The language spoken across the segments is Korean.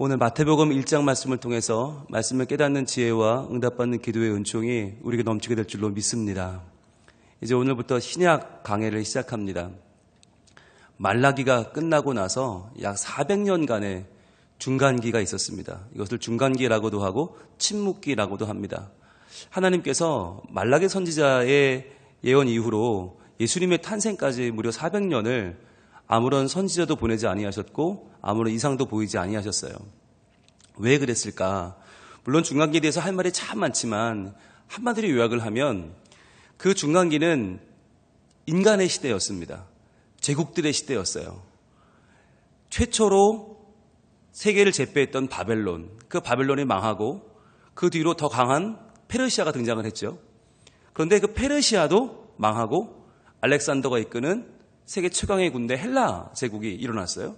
오늘 마태복음 1장 말씀을 통해서 말씀을 깨닫는 지혜와 응답받는 기도의 은총이 우리에게 넘치게 될 줄로 믿습니다. 이제 오늘부터 신약 강해를 시작합니다. 말라기가 끝나고 나서 약 400년간의 중간기가 있었습니다. 이것을 중간기라고도 하고 침묵기라고도 합니다. 하나님께서 말라기 선지자의 예언 이후로 예수님의 탄생까지 무려 400년을 아무런 선지자도 보내지 아니하셨고 아무런 이상도 보이지 아니하셨어요. 왜 그랬을까? 물론 중간기에 대해서 할 말이 참 많지만 한마디로 요약을 하면 그 중간기는 인간의 시대였습니다. 제국들의 시대였어요. 최초로 세계를 제패했던 바벨론, 그 바벨론이 망하고 그 뒤로 더 강한 페르시아가 등장을 했죠. 그런데 그 페르시아도 망하고 알렉산더가 이끄는 세계 최강의 군대 헬라 제국이 일어났어요.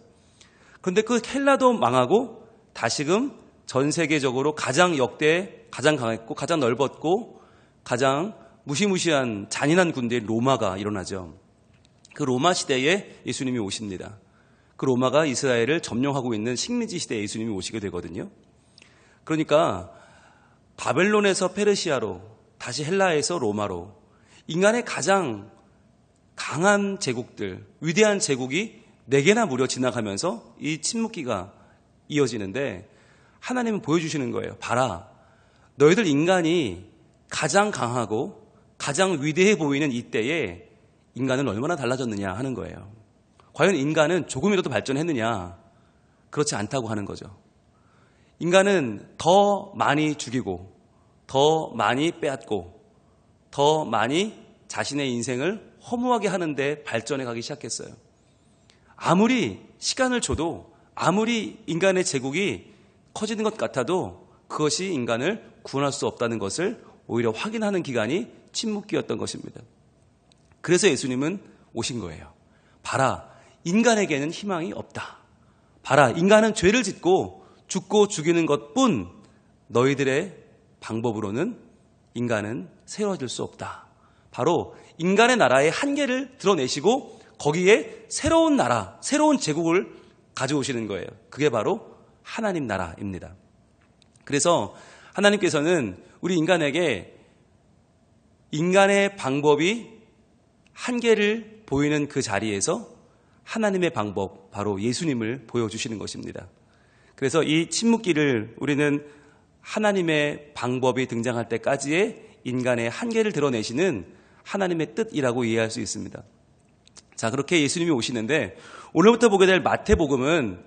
그런데 그 헬라도 망하고 다시금 전 세계적으로 가장 역대, 가장 강했고 가장 넓었고 가장 무시무시한 잔인한 군대인 로마가 일어나죠. 그 로마 시대에 예수님이 오십니다. 그 로마가 이스라엘을 점령하고 있는 식민지 시대에 예수님이 오시게 되거든요. 그러니까 바벨론에서 페르시아로, 다시 헬라에서 로마로 인간의 가장 강한 제국들, 위대한 제국이 4개나 무려 지나가면서 이 침묵기가 이어지는데 하나님은 보여주시는 거예요. 봐라, 너희들 인간이 가장 강하고 가장 위대해 보이는 이때에 인간은 얼마나 달라졌느냐 하는 거예요. 과연 인간은 조금이라도 발전했느냐? 그렇지 않다고 하는 거죠. 인간은 더 많이 죽이고 더 많이 빼앗고 더 많이 자신의 인생을 허무하게 하는데 발전해 가기 시작했어요. 아무리 시간을 줘도 아무리 인간의 제국이 커지는 것 같아도 그것이 인간을 구원할 수 없다는 것을 오히려 확인하는 기간이 침묵기였던 것입니다. 그래서 예수님은 오신 거예요. 봐라, 인간에게는 희망이 없다. 봐라, 인간은 죄를 짓고 죽고 죽이는 것뿐 너희들의 방법으로는 인간은 세워질 수 없다. 바로 인간의 나라의 한계를 드러내시고 거기에 새로운 나라, 새로운 제국을 가져오시는 거예요. 그게 바로 하나님 나라입니다. 그래서 하나님께서는 우리 인간에게 인간의 방법이 한계를 보이는 그 자리에서 하나님의 방법, 바로 예수님을 보여주시는 것입니다. 그래서 이 침묵기를 우리는 하나님의 방법이 등장할 때까지의 인간의 한계를 드러내시는 하나님의 뜻이라고 이해할 수 있습니다. 자, 그렇게 예수님이 오시는데 오늘부터 보게 될 마태복음은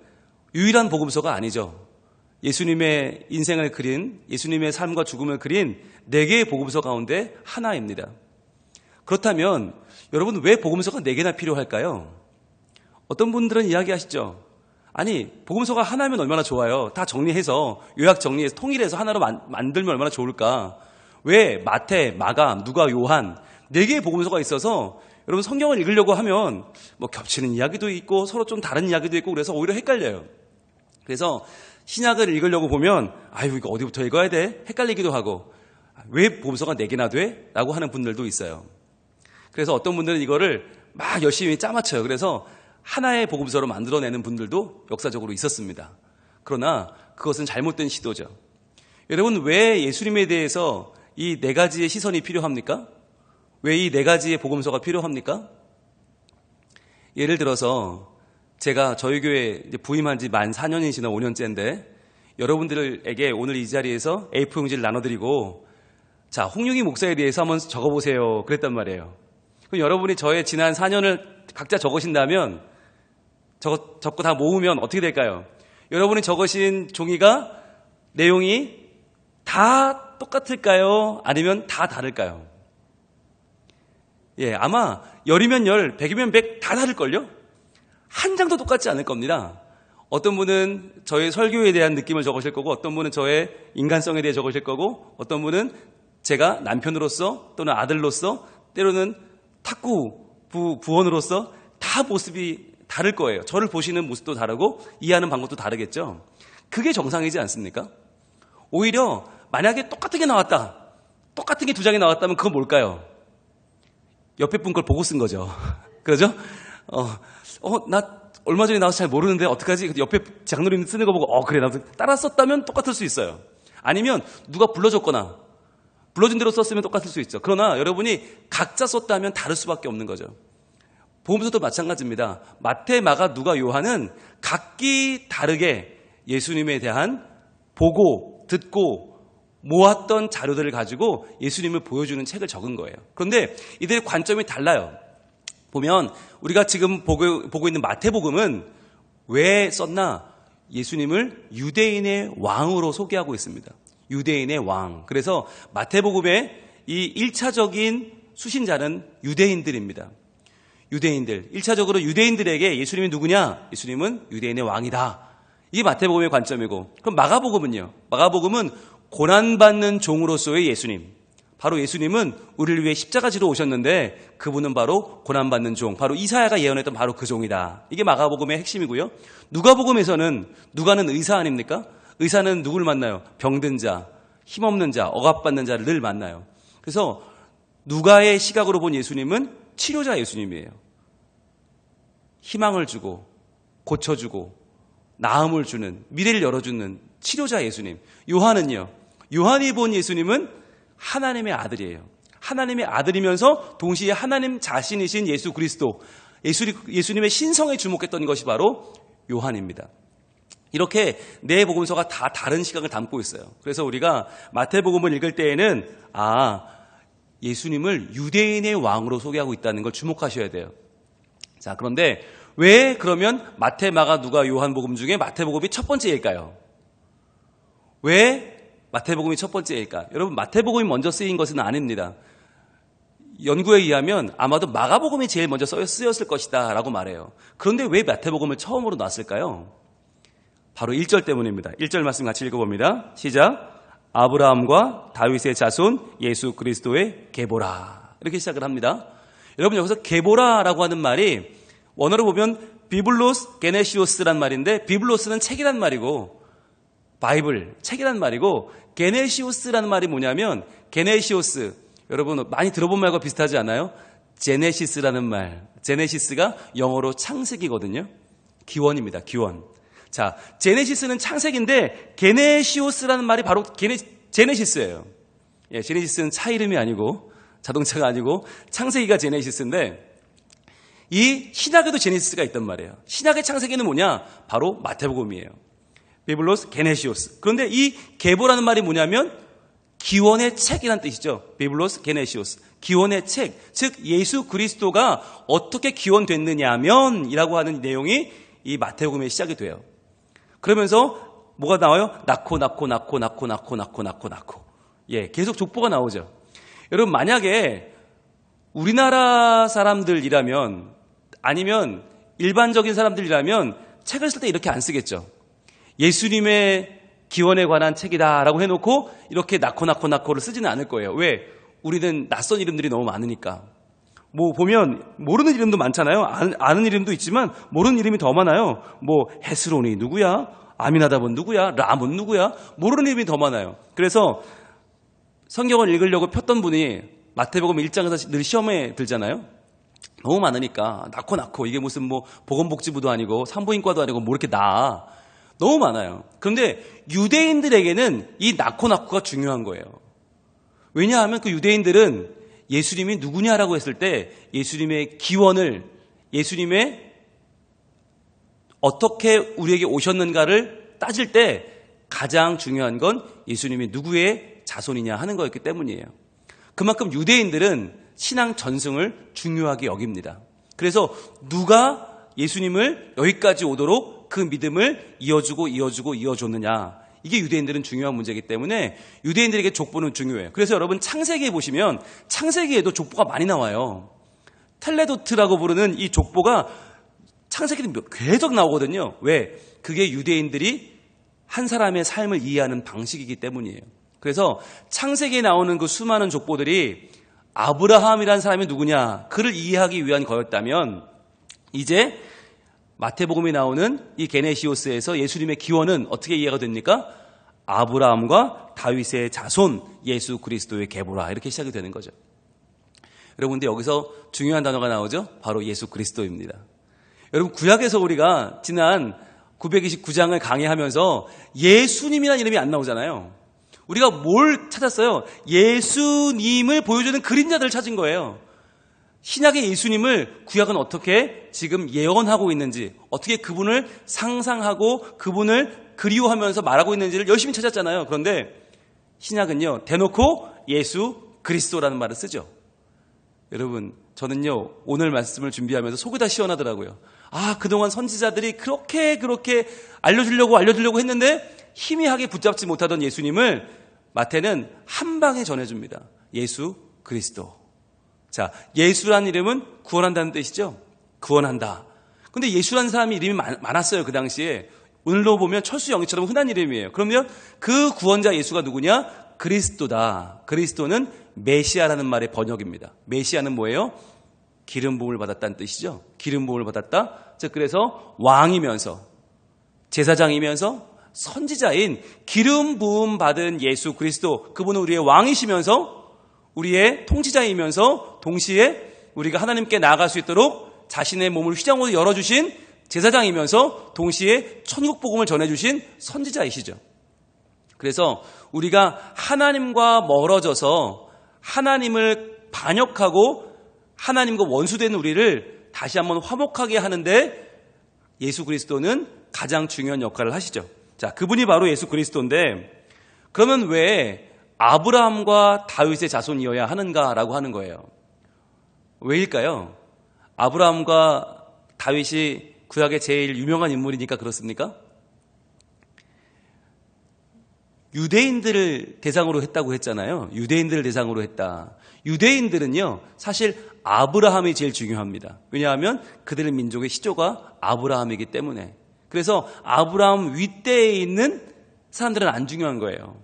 유일한 복음서가 아니죠. 예수님의 인생을 그린, 예수님의 삶과 죽음을 그린 4개의 복음서 가운데 하나입니다. 그렇다면 여러분, 왜 복음서가 4개나 필요할까요? 어떤 분들은 이야기하시죠. 아니, 복음서가 하나면 얼마나 좋아요. 다 정리해서, 요약 정리해서 통일해서 하나로 만들면 얼마나 좋을까. 왜 마태, 마가, 누가, 요한 4개의 복음서가 있어서 여러분 성경을 읽으려고 하면 뭐 겹치는 이야기도 있고 서로 좀 다른 이야기도 있고 그래서 오히려 헷갈려요. 그래서 신약을 읽으려고 보면 아유, 이거 어디부터 읽어야 돼? 헷갈리기도 하고 왜 복음서가 4개나 돼? 라고 하는 분들도 있어요. 그래서 어떤 분들은 이거를 막 열심히 짜맞춰요. 그래서 하나의 복음서로 만들어내는 분들도 역사적으로 있었습니다. 그러나 그것은 잘못된 시도죠. 여러분, 왜 예수님에 대해서 이 4가지의 시선이 필요합니까? 왜 이 4가지의 복음서가 필요합니까? 예를 들어서 제가 저희 교회 부임한 지 만 4년이 지난 5년째인데 여러분들에게 오늘 이 자리에서 A4 용지를 나눠드리고 자, 홍용희 목사에 대해서 한번 적어보세요 그랬단 말이에요. 그럼 여러분이 저의 지난 4년을 각자 적으신다면 적고 다 모으면 어떻게 될까요? 여러분이 적으신 종이가 내용이 다 똑같을까요? 아니면 다 다를까요? 예, 아마 10이면 10, 100이면 100 다 다를걸요? 한 장도 똑같지 않을 겁니다. 어떤 분은 저의 설교에 대한 느낌을 적으실 거고 어떤 분은 저의 인간성에 대해 적으실 거고 어떤 분은 제가 남편으로서 또는 아들로서 때로는 탁구 부원으로서 다 모습이 다를 거예요. 저를 보시는 모습도 다르고 이해하는 방법도 다르겠죠. 그게 정상이지 않습니까? 오히려 만약에 똑같은 게 나왔다. 똑같은 게 2장이 나왔다면 그건 뭘까요? 옆에 분 걸 보고 쓴 거죠. 그러죠? 나 얼마 전에 나와서 잘 모르는데 어떡하지? 옆에 장로님 쓰는 거 보고 그래 나도 따라 썼다면 똑같을 수 있어요. 아니면 누가 불러줬거나 불러준 대로 썼으면 똑같을 수 있죠. 그러나 여러분이 각자 썼다면 다를 수밖에 없는 거죠. 복음서도 마찬가지입니다. 마태, 마가, 누가, 요한은 각기 다르게 예수님에 대한 보고 듣고 모았던 자료들을 가지고 예수님을 보여주는 책을 적은 거예요. 그런데 이들의 관점이 달라요. 보면 우리가 지금 보고 있는 마태복음은 왜 썼나? 예수님을 유대인의 왕으로 소개하고 있습니다. 유대인의 왕. 그래서 마태복음의 이 1차적인 수신자는 유대인들입니다. 유대인들. 1차적으로 유대인들에게 예수님이 누구냐? 예수님은 유대인의 왕이다. 이게 마태복음의 관점이고, 그럼 마가복음은요? 마가복음은 고난받는 종으로서의 예수님. 바로 예수님은 우리를 위해 십자가 지러 오셨는데 그분은 바로 고난받는 종, 바로 이사야가 예언했던 바로 그 종이다. 이게 마가복음의 핵심이고요. 누가복음에서는 누가는 의사 아닙니까? 의사는 누굴 만나요? 병든 자, 힘없는 자, 억압받는 자를 늘 만나요. 그래서 누가의 시각으로 본 예수님은 치료자 예수님이에요. 희망을 주고 고쳐주고 나음을 주는, 미래를 열어주는 치료자 예수님. 요한은요? 요한이 본 예수님은 하나님의 아들이에요. 하나님의 아들이면서 동시에 하나님 자신이신 예수 그리스도, 예수님의 신성에 주목했던 것이 바로 요한입니다. 이렇게 네 복음서가 다 다른 시각을 담고 있어요. 그래서 우리가 마태복음을 읽을 때에는 예수님을 유대인의 왕으로 소개하고 있다는 걸 주목하셔야 돼요. 자, 그런데 왜 그러면 마태, 마가, 누가, 요한복음 중에 마태복음이 첫 번째일까요? 왜 마태복음이 첫 번째일까? 여러분, 마태복음이 먼저 쓰인 것은 아닙니다. 연구에 의하면 아마도 마가복음이 제일 먼저 쓰였을 것이다 라고 말해요. 그런데 왜 마태복음을 처음으로 놨을까요? 바로 1절 때문입니다. 1절 말씀 같이 읽어봅니다. 시작. 아브라함과 다윗의 자손 예수 그리스도의 계보라. 이렇게 시작을 합니다. 여러분, 여기서 계보라라고 하는 말이 원어로 보면 비블로스 게네시오스란 말인데, 비블로스는 책이란 말이고 바이블, 책이란 말이고, 게네시오스라는 말이 뭐냐면, 게네시오스, 여러분 많이 들어본 말과 비슷하지 않아요? 제네시스라는 말. 제네시스가 영어로 창세기거든요. 기원입니다. 기원. 자, 제네시스는 창세기인데 게네시오스라는 말이 바로 제네시스예요. 예, 제네시스는 차 이름이 아니고 자동차가 아니고 창세기가 제네시스인데, 이 신약에도 제네시스가 있단 말이에요. 신약의 창세기는 뭐냐? 바로 마태복음이에요. 비블로스 게네시오스. 그런데 이 계보라는 말이 뭐냐면 기원의 책이라는 뜻이죠. 비블로스 게네시오스. 기원의 책. 즉 예수 그리스도가 어떻게 기원됐느냐면 이라고 하는 내용이 이 마태복음의 시작이 돼요. 그러면서 뭐가 나와요? 낳고. 예, 계속 족보가 나오죠. 여러분, 만약에 우리나라 사람들이라면, 아니면 일반적인 사람들이라면 책을 쓸 때 이렇게 안 쓰겠죠. 예수님의 기원에 관한 책이다라고 해놓고 이렇게 낳고를 쓰지는 않을 거예요. 왜? 우리는 낯선 이름들이 너무 많으니까. 뭐 보면 모르는 이름도 많잖아요. 아는 이름도 있지만 모르는 이름이 더 많아요. 뭐 헤스론이 누구야? 아미나답은 누구야? 람은 누구야? 모르는 이름이 더 많아요. 그래서 성경을 읽으려고 폈던 분이 마태복음 1장에서 늘 시험에 들잖아요. 너무 많으니까 낳고 이게 무슨 뭐 보건복지부도 아니고 산부인과도 아니고 뭐 이렇게 너무 많아요. 그런데 유대인들에게는 이 낳고가 중요한 거예요. 왜냐하면 그 유대인들은 예수님이 누구냐라고 했을 때 예수님의 기원을, 예수님의 어떻게 우리에게 오셨는가를 따질 때 가장 중요한 건 예수님이 누구의 자손이냐 하는 거였기 때문이에요. 그만큼 유대인들은 신앙 전승을 중요하게 여깁니다. 그래서 누가 예수님을 여기까지 오도록 그 믿음을 이어줬느냐. 이게 유대인들은 중요한 문제이기 때문에 유대인들에게 족보는 중요해요. 그래서 여러분 창세기에 보시면 창세기에도 족보가 많이 나와요. 텔레도트라고 부르는 이 족보가 창세기는 계속 나오거든요. 왜? 그게 유대인들이 한 사람의 삶을 이해하는 방식이기 때문이에요. 그래서 창세기에 나오는 그 수많은 족보들이 아브라함이라는 사람이 누구냐, 그를 이해하기 위한 거였다면, 이제 마태복음에 나오는 이 게네시오스에서 예수님의 기원은 어떻게 이해가 됩니까? 아브라함과 다윗의 자손 예수 그리스도의 계보라, 이렇게 시작이 되는 거죠. 여러분, 근데 여기서 중요한 단어가 나오죠. 바로 예수 그리스도입니다. 여러분, 구약에서 우리가 지난 929장을 강의하면서 예수님이라는 이름이 안 나오잖아요. 우리가 뭘 찾았어요? 예수님을 보여주는 그림자들을 찾은 거예요. 신약의 예수님을 구약은 어떻게 지금 예언하고 있는지, 어떻게 그분을 상상하고 그분을 그리워하면서 말하고 있는지를 열심히 찾았잖아요. 그런데 신약은요, 대놓고 예수 그리스도라는 말을 쓰죠. 여러분, 저는요, 오늘 말씀을 준비하면서 속이 다 시원하더라고요. 그동안 선지자들이 그렇게 알려주려고 했는데 희미하게 붙잡지 못하던 예수님을 마태는 한 방에 전해줍니다. 예수 그리스도. 자, 예수란 이름은 구원한다는 뜻이죠. 구원한다. 근데 예수라는 사람이 이름이 많았어요. 그 당시에. 오늘로 보면 철수 영희처럼 흔한 이름이에요. 그러면 그 구원자 예수가 누구냐? 그리스도다. 그리스도는 메시아라는 말의 번역입니다. 메시아는 뭐예요? 기름 부음을 받았다는 뜻이죠. 기름 부음을 받았다. 즉 그래서 왕이면서 제사장이면서 선지자인 기름 부음 받은 예수 그리스도, 그분은 우리의 왕이시면서 우리의 통치자이면서 동시에 우리가 하나님께 나아갈 수 있도록 자신의 몸을 휘장으로 열어주신 제사장이면서 동시에 천국 복음을 전해주신 선지자이시죠. 그래서 우리가 하나님과 멀어져서 하나님을 반역하고 하나님과 원수된 우리를 다시 한번 화목하게 하는데 예수 그리스도는 가장 중요한 역할을 하시죠. 자, 그분이 바로 예수 그리스도인데, 그러면 왜 아브라함과 다윗의 자손이어야 하는가라고 하는 거예요. 왜일까요? 아브라함과 다윗이 구약의 제일 유명한 인물이니까 그렇습니까? 유대인들을 대상으로 했다고 했잖아요. 유대인들을 대상으로 했다. 유대인들은요, 사실 아브라함이 제일 중요합니다. 왜냐하면 그들의 민족의 시조가 아브라함이기 때문에. 그래서 아브라함 윗대에 있는 사람들은 안 중요한 거예요.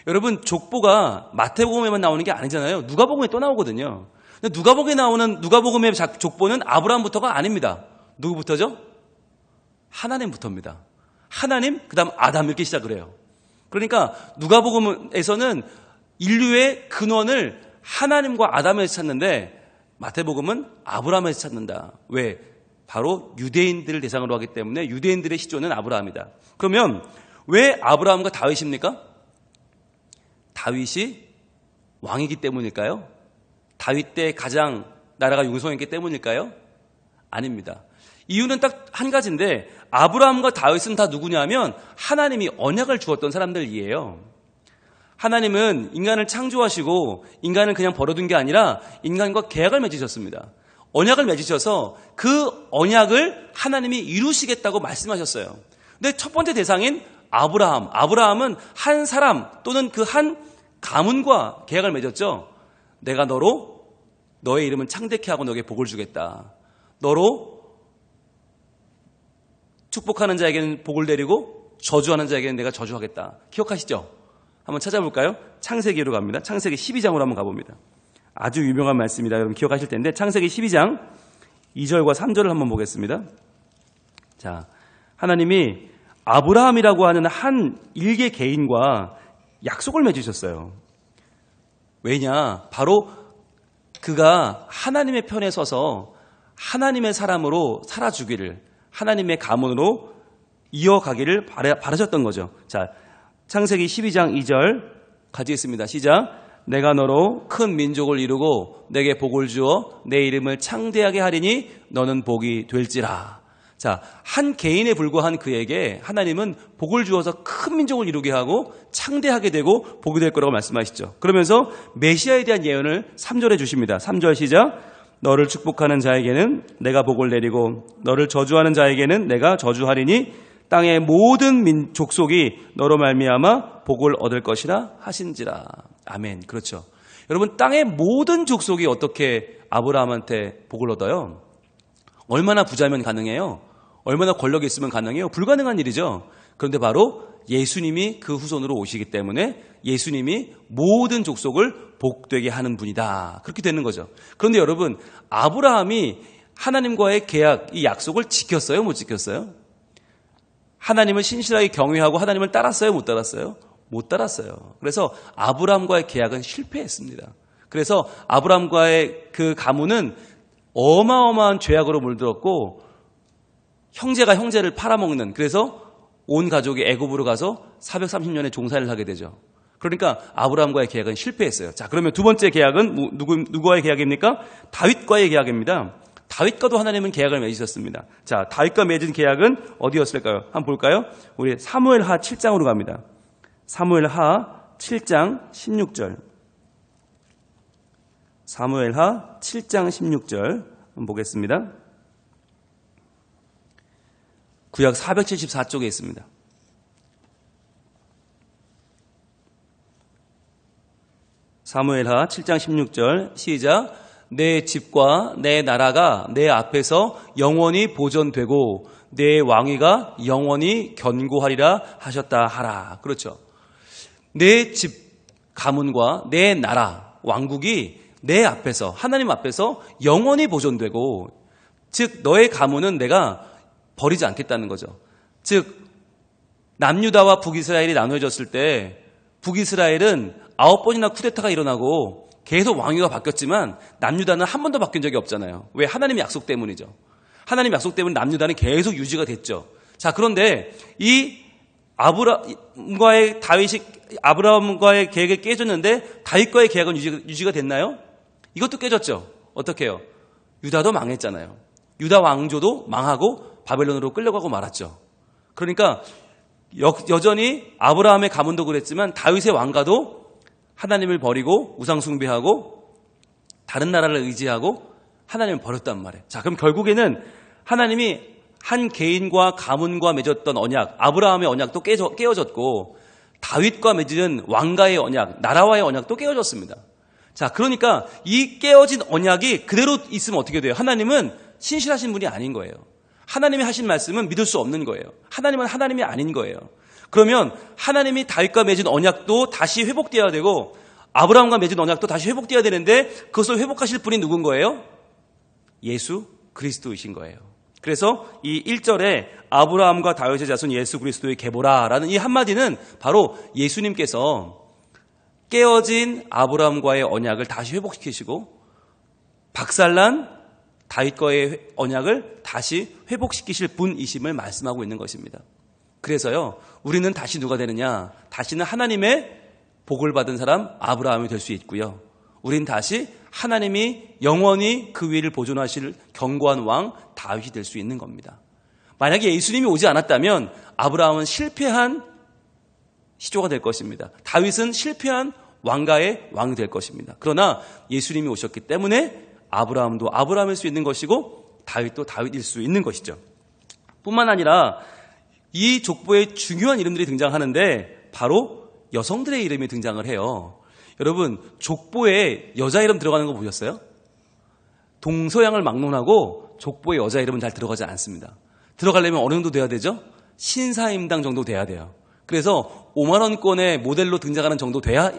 여러분, 족보가 마태복음에만 나오는 게 아니잖아요. 누가복음에 또 나오거든요. 근데 누가복음에 나오는 누가복음의 족보는 아브라함부터가 아닙니다. 누구부터죠? 하나님부터입니다. 하나님, 그 다음 아담, 이렇게 시작을 해요. 그러니까 누가복음에서는 인류의 근원을 하나님과 아담에서 찾는데 마태복음은 아브라함에서 찾는다. 왜? 바로 유대인들을 대상으로 하기 때문에 유대인들의 시조는 아브라함이다. 그러면 왜 아브라함과 다윗입니까? 다윗이 왕이기 때문일까요? 다윗 때 가장 나라가 융성했기 때문일까요? 아닙니다. 이유는 딱 한 가지인데, 아브라함과 다윗은 다 누구냐면 하나님이 언약을 주었던 사람들이에요. 하나님은 인간을 창조하시고 인간을 그냥 버려둔 게 아니라 인간과 계약을 맺으셨습니다. 언약을 맺으셔서 그 언약을 하나님이 이루시겠다고 말씀하셨어요. 근데 첫 번째 대상인 아브라함은 한 사람 또는 그 한 가문과 계약을 맺었죠. 내가 너로 너의 이름을 창대케 하고 너에게 복을 주겠다. 너로 축복하는 자에게는 복을 내리고 저주하는 자에게는 내가 저주하겠다. 기억하시죠? 한번 찾아볼까요? 창세기로 갑니다. 창세기 12장으로 한번 가봅니다. 아주 유명한 말씀이다. 여러분 기억하실 텐데, 창세기 12장 2절과 3절을 한번 보겠습니다. 자, 하나님이 아브라함이라고 하는 한 일개 개인과 약속을 맺으셨어요. 왜냐? 바로 그가 하나님의 편에 서서 하나님의 사람으로 살아주기를, 하나님의 가문으로 이어가기를 바라셨던 거죠. 자, 창세기 12장 2절 가지겠습니다. 시작. 내가 너로 큰 민족을 이루고 내게 복을 주어 내 이름을 창대하게 하리니 너는 복이 될지라. 자, 한 개인에 불과한 그에게 하나님은 복을 주어서 큰 민족을 이루게 하고 창대하게 되고 복이 될 거라고 말씀하시죠. 그러면서 메시아에 대한 예언을 3절에 주십니다. 3절 시작. 너를 축복하는 자에게는 내가 복을 내리고 너를 저주하는 자에게는 내가 저주하리니 땅의 모든 족속이 너로 말미암아 복을 얻을 것이라 하신지라. 아멘. 그렇죠. 여러분, 땅의 모든 족속이 어떻게 아브라함한테 복을 얻어요? 얼마나 부자면 가능해요? 얼마나 권력이 있으면 가능해요? 불가능한 일이죠. 그런데 바로 예수님이 그 후손으로 오시기 때문에 예수님이 모든 족속을 복되게 하는 분이다. 그렇게 되는 거죠. 그런데 여러분, 아브라함이 하나님과의 계약, 이 약속을 지켰어요? 못 지켰어요? 하나님을 신실하게 경외하고 하나님을 따랐어요? 못 따랐어요? 못 따랐어요. 그래서 아브라함과의 계약은 실패했습니다. 그래서 아브라함과의 그 가문은 어마어마한 죄악으로 물들었고 형제가 형제를 팔아먹는, 그래서 온 가족이 애굽으로 가서 430년의 종살이를 하게 되죠. 그러니까 아브라함과의 계약은 실패했어요. 자, 그러면 두 번째 계약은 누구와의 계약입니까? 다윗과의 계약입니다. 다윗과도 하나님은 계약을 맺으셨습니다. 자, 다윗과 맺은 계약은 어디였을까요? 한번 볼까요? 우리 사무엘하 7장으로 갑니다. 사무엘하 7장 16절. 사무엘하 7장 16절 한번 보겠습니다. 구약 474쪽에 있습니다. 사무엘하 7장 16절 시작. 내 집과 내 나라가 내 앞에서 영원히 보존되고 내 왕위가 영원히 견고하리라 하셨다 하라. 그렇죠. 내 집 가문과 내 나라 왕국이 내 앞에서, 하나님 앞에서 영원히 보존되고, 즉 너의 가문은 내가 버리지 않겠다는 거죠. 즉 남유다와 북이스라엘이 나눠졌을 때 북이스라엘은 9번이나 쿠데타가 일어나고 계속 왕위가 바뀌었지만 남유다는 한 번도 바뀐 적이 없잖아요. 왜? 하나님의 약속 때문이죠. 하나님의 약속 때문에 남유다는 계속 유지가 됐죠. 자, 그런데 이 아브라함과의 계획이 깨졌는데 다윗과의 계약은 유지가 됐나요? 이것도 깨졌죠. 어떻게 해요? 유다도 망했잖아요. 유다 왕조도 망하고 바벨론으로 끌려가고 말았죠. 그러니까 여전히 아브라함의 가문도 그랬지만 다윗의 왕가도 하나님을 버리고 우상 숭배하고 다른 나라를 의지하고 하나님을 버렸단 말이에요. 자, 그럼 결국에는 하나님이 한 개인과 가문과 맺었던 언약, 아브라함의 언약도 깨어졌고 다윗과 맺은 왕가의 언약, 나라와의 언약도 깨어졌습니다. 자, 그러니까 이 깨어진 언약이 그대로 있으면 어떻게 돼요? 하나님은 신실하신 분이 아닌 거예요. 하나님이 하신 말씀은 믿을 수 없는 거예요. 하나님은 하나님이 아닌 거예요. 그러면 하나님이 다윗과 맺은 언약도 다시 회복되어야 되고 아브라함과 맺은 언약도 다시 회복되어야 되는데 그것을 회복하실 분이 누군 거예요? 예수 그리스도이신 거예요. 그래서 이 1절에 아브라함과 다윗의 자손 예수 그리스도의 계보라라는 이 한마디는 바로 예수님께서 깨어진 아브라함과의 언약을 다시 회복시키시고 박살난 다윗과의 언약을 다시 회복시키실 분이심을 말씀하고 있는 것입니다. 그래서요, 우리는 다시 누가 되느냐? 다시는 하나님의 복을 받은 사람 아브라함이 될 수 있고요. 우린 다시 하나님이 영원히 그 위를 보존하실 견고한 왕 다윗이 될 수 있는 겁니다. 만약에 예수님이 오지 않았다면 아브라함은 실패한 시조가 될 것입니다. 다윗은 실패한 왕가의 왕이 될 것입니다. 그러나 예수님이 오셨기 때문에 아브라함도 아브라함일 수 있는 것이고 다윗도 다윗일 수 있는 것이죠. 뿐만 아니라 이 족보에 중요한 이름들이 등장하는데 바로 여성들의 이름이 등장을 해요. 여러분, 족보에 여자 이름 들어가는 거 보셨어요? 동서양을 막론하고 족보에 여자 이름은 잘 들어가지 않습니다. 들어가려면 어느 정도 돼야 되죠? 신사임당 정도 돼야 돼요. 그래서 5만 원권의 모델로 등장하는 정도 돼야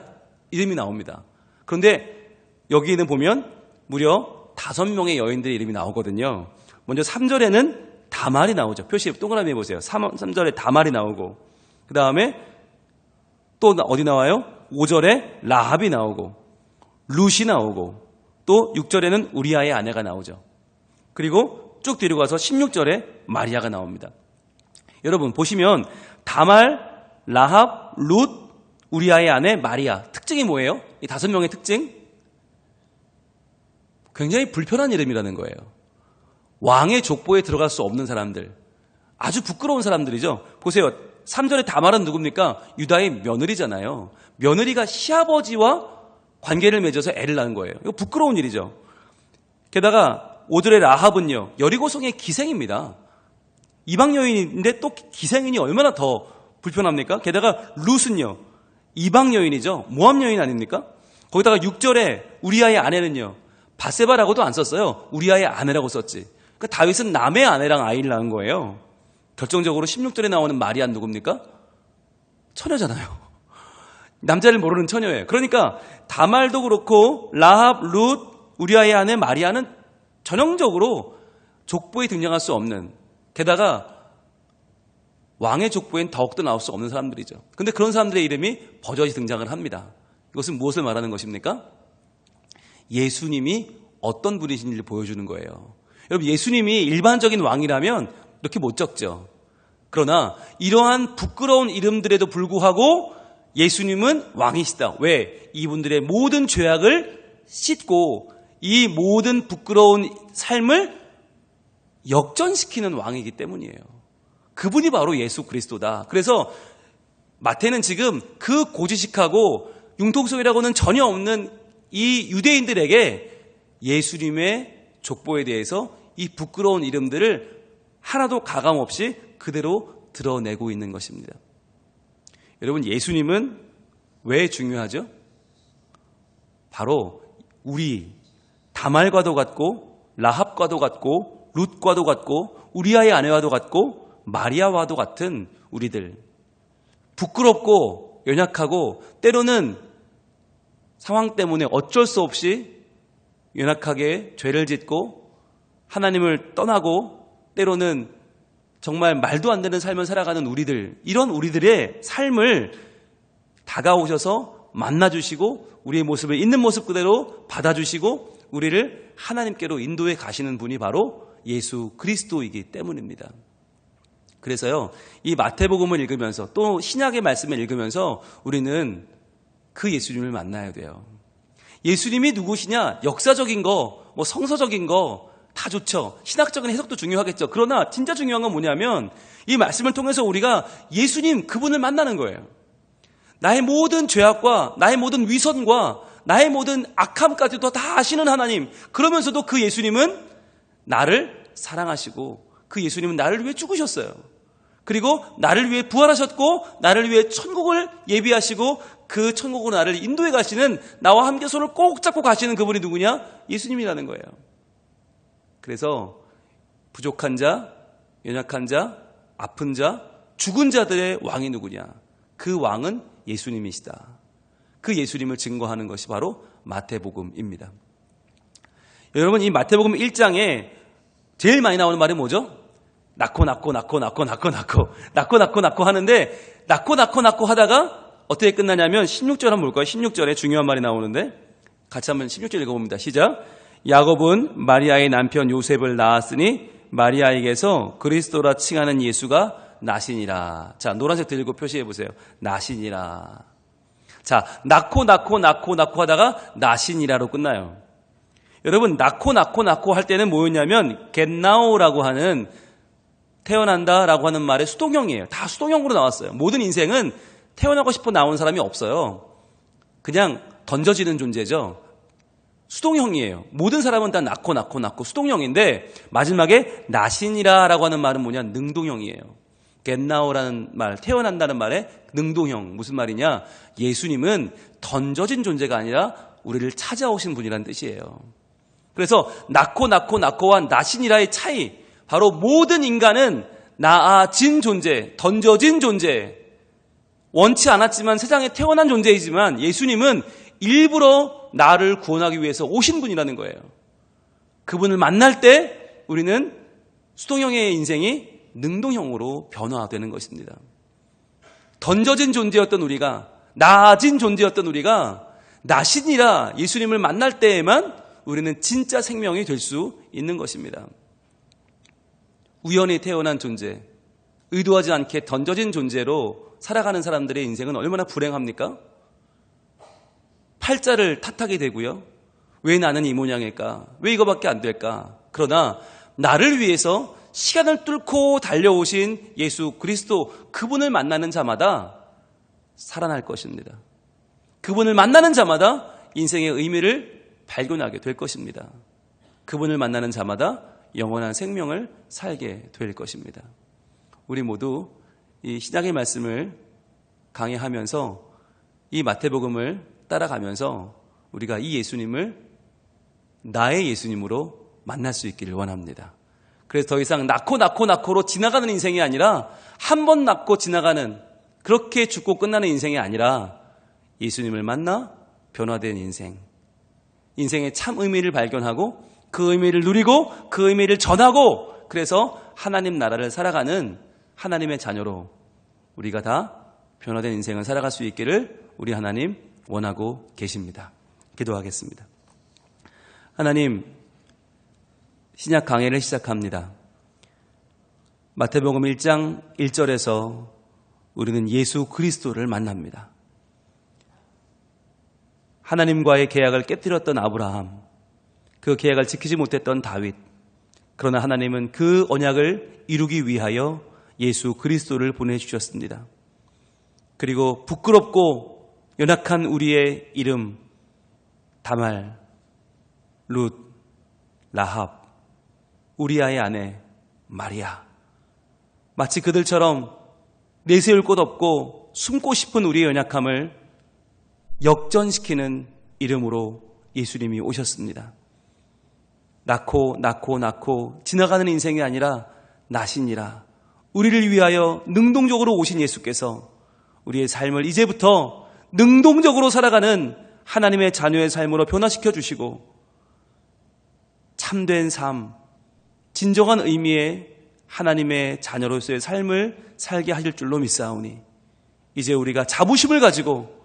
이름이 나옵니다. 그런데 여기는 보면 무려 5명의 여인들의 이름이 나오거든요. 먼저 3절에는 다말이 나오죠. 표시 동그라미 해보세요. 3절에 다말이 나오고 그 다음에 또 어디 나와요? 5절에 라합이 나오고 룻이 나오고 또 6절에는 우리아의 아내가 나오죠. 그리고 쭉 뒤로 가서 16절에 마리아가 나옵니다. 여러분 보시면 다말, 라합, 룻, 우리아의 아내, 마리아. 특징이 뭐예요? 이 5명의 특징? 굉장히 불편한 이름이라는 거예요. 왕의 족보에 들어갈 수 없는 사람들. 아주 부끄러운 사람들이죠. 보세요. 3절에 다말은 누굽니까? 유다의 며느리잖아요. 며느리가 시아버지와 관계를 맺어서 애를 낳은 거예요. 이거 부끄러운 일이죠. 게다가 5절의 라합은요, 여리고성의 기생입니다. 이방 여인인데 또 기생인이 얼마나 더 불편합니까? 게다가 룻은요, 이방 여인이죠. 모함 여인 아닙니까? 거기다가 6절에 우리아의 아내는요, 바세바라고도 안 썼어요. 우리아의 아내라고 썼지. 그러니까 다윗은 남의 아내랑 아이를 낳은 거예요. 결정적으로 16절에 나오는 마리아는 누굽니까? 처녀잖아요. 남자를 모르는 처녀예요. 그러니까 다말도 그렇고 라합, 룻, 우리아의 아내 마리아는 전형적으로 족보에 등장할 수 없는, 게다가 왕의 족보엔 더욱더 나올 수 없는 사람들이죠. 그런데 그런 사람들의 이름이 버젓이 등장을 합니다. 이것은 무엇을 말하는 것입니까? 예수님이 어떤 분이신지를 보여주는 거예요. 여러분, 예수님이 일반적인 왕이라면 이렇게 못 적죠. 그러나 이러한 부끄러운 이름들에도 불구하고 예수님은 왕이시다. 왜? 이분들의 모든 죄악을 씻고 이 모든 부끄러운 삶을 역전시키는 왕이기 때문이에요. 그분이 바로 예수 그리스도다. 그래서 마태는 지금 그 고지식하고 융통성이라고는 전혀 없는 이 유대인들에게 예수님의 족보에 대해서 이 부끄러운 이름들을 하나도 가감없이 그대로 드러내고 있는 것입니다. 여러분, 예수님은 왜 중요하죠? 바로 우리 다말과도 같고 라합과도 같고 룻과도 같고 우리아의 아내와도 같고 마리아와도 같은 우리들, 부끄럽고 연약하고 때로는 상황 때문에 어쩔 수 없이 연약하게 죄를 짓고 하나님을 떠나고 때로는 정말 말도 안 되는 삶을 살아가는 우리들, 이런 우리들의 삶을 다가오셔서 만나주시고 우리의 모습을 있는 모습 그대로 받아주시고 우리를 하나님께로 인도해 가시는 분이 바로 예수 그리스도이기 때문입니다. 그래서요, 이 마태복음을 읽으면서 또 신약의 말씀을 읽으면서 우리는 그 예수님을 만나야 돼요. 예수님이 누구시냐? 역사적인 거, 성서적인 거 다 좋죠. 신학적인 해석도 중요하겠죠. 그러나 진짜 중요한 건 뭐냐면 이 말씀을 통해서 우리가 예수님 그분을 만나는 거예요. 나의 모든 죄악과 나의 모든 위선과 나의 모든 악함까지도 다 아시는 하나님. 그러면서도 그 예수님은 나를 사랑하시고 그 예수님은 나를 위해 죽으셨어요. 그리고 나를 위해 부활하셨고 나를 위해 천국을 예비하시고 그 천국으로 나를 인도해 가시는, 나와 함께 손을 꼭 잡고 가시는 그분이 누구냐? 예수님이라는 거예요. 그래서 부족한 자, 연약한 자, 아픈 자, 죽은 자들의 왕이 누구냐? 그 왕은 예수님이시다. 그 예수님을 증거하는 것이 바로 마태복음입니다. 여러분, 이 마태복음 1장에 제일 많이 나오는 말이 뭐죠? 낳고 하는데 낳고 하다가 어떻게 끝나냐면 16절 한번 볼까요? 16절에 중요한 말이 나오는데 같이 한번 16절 읽어봅니다. 시작. 야곱은 마리아의 남편 요셉을 낳았으니 마리아에게서 그리스도라 칭하는 예수가 나시니라. 자, 노란색 들고 표시해 보세요. 나시니라. 자, 낳고 하다가 나시니라로 끝나요. 여러분, 낳고 할 때는 뭐였냐면 겟나오라고 하는 태어난다라고 하는 말의 수동형이에요. 다 수동형으로 나왔어요. 모든 인생은 태어나고 싶어 나온 사람이 없어요. 그냥 던져지는 존재죠. 수동형이에요. 모든 사람은 다 낳고 수동형인데 마지막에 나시니라라고 하는 말은 뭐냐? 능동형이에요. 겟나오라는 말, 태어난다는 말의 능동형. 무슨 말이냐? 예수님은 던져진 존재가 아니라 우리를 찾아오신 분이라는 뜻이에요. 그래서 낳고와 나시니라의 차이, 바로 모든 인간은 나아진 존재, 던져진 존재, 원치 않았지만 세상에 태어난 존재이지만 예수님은 일부러 나를 구원하기 위해서 오신 분이라는 거예요. 그분을 만날 때 우리는 수동형의 인생이 능동형으로 변화되는 것입니다. 던져진 존재였던 우리가, 나아진 존재였던 우리가 나시니라 예수님을 만날 때에만 우리는 진짜 생명이 될 수 있는 것입니다. 우연히 태어난 존재, 의도하지 않게 던져진 존재로 살아가는 사람들의 인생은 얼마나 불행합니까? 팔자를 탓하게 되고요. 왜 나는 이 모양일까? 왜 이거밖에 안 될까? 그러나 나를 위해서 시간을 뚫고 달려오신 예수 그리스도, 그분을 만나는 자마다 살아날 것입니다. 그분을 만나는 자마다 인생의 의미를 발견하게 될 것입니다. 그분을 만나는 자마다 영원한 생명을 살게 될 것입니다. 우리 모두 이 신약의 말씀을 강해하면서 이 마태복음을 따라가면서 우리가 이 예수님을 나의 예수님으로 만날 수 있기를 원합니다. 그래서 더 이상 낳고로 지나가는 인생이 아니라 한 번 낳고 지나가는, 그렇게 죽고 끝나는 인생이 아니라 예수님을 만나 변화된 인생, 인생의 참 의미를 발견하고 그 의미를 누리고 그 의미를 전하고, 그래서 하나님 나라를 살아가는 하나님의 자녀로 우리가 다 변화된 인생을 살아갈 수 있기를 우리 하나님 원하고 계십니다. 기도하겠습니다. 하나님, 신약 강해를 시작합니다. 마태복음 1장 1절에서 우리는 예수 그리스도를 만납니다. 하나님과의 계약을 깨뜨렸던 아브라함, 그 계약을 지키지 못했던 다윗, 그러나 하나님은 그 언약을 이루기 위하여 예수 그리스도를 보내주셨습니다. 그리고 부끄럽고 연약한 우리의 이름 다말, 룻, 라합, 우리아의 아내 마리아, 마치 그들처럼 내세울 곳 없고 숨고 싶은 우리의 연약함을 역전시키는 이름으로 예수님이 오셨습니다. 낳고 지나가는 인생이 아니라 나시니라. 우리를 위하여 능동적으로 오신 예수께서 우리의 삶을 이제부터 능동적으로 살아가는 하나님의 자녀의 삶으로 변화시켜 주시고 참된 삶, 진정한 의미의 하나님의 자녀로서의 삶을 살게 하실 줄로 믿사오니 이제 우리가 자부심을 가지고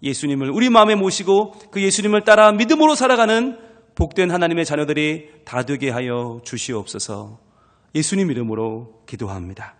예수님을 우리 마음에 모시고 그 예수님을 따라 믿음으로 살아가는 복된 하나님의 자녀들이 다 되게 하여 주시옵소서. 예수님 이름으로 기도합니다.